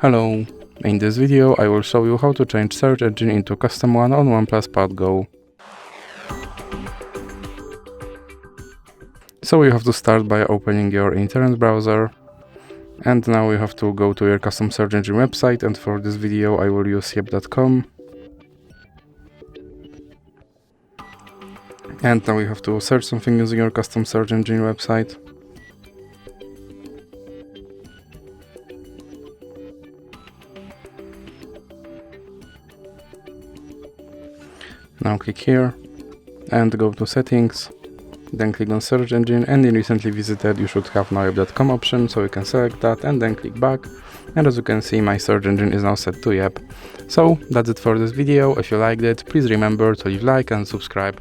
Hello, in this video I will show you how to change search engine into custom one on OnePlus Pad Go. So you have to start by opening your internet browser, and now you have to go to your custom search engine website, and for this video I will use yep.com. And now you have to search something using your custom search engine website. Now click here and go to settings, then click on search engine, and in recently visited you should have now yep.com option, so you can select that and then click back, and as you can see my search engine is now set to Yep. So that's it for this video. If you liked it, please remember to leave a like and subscribe.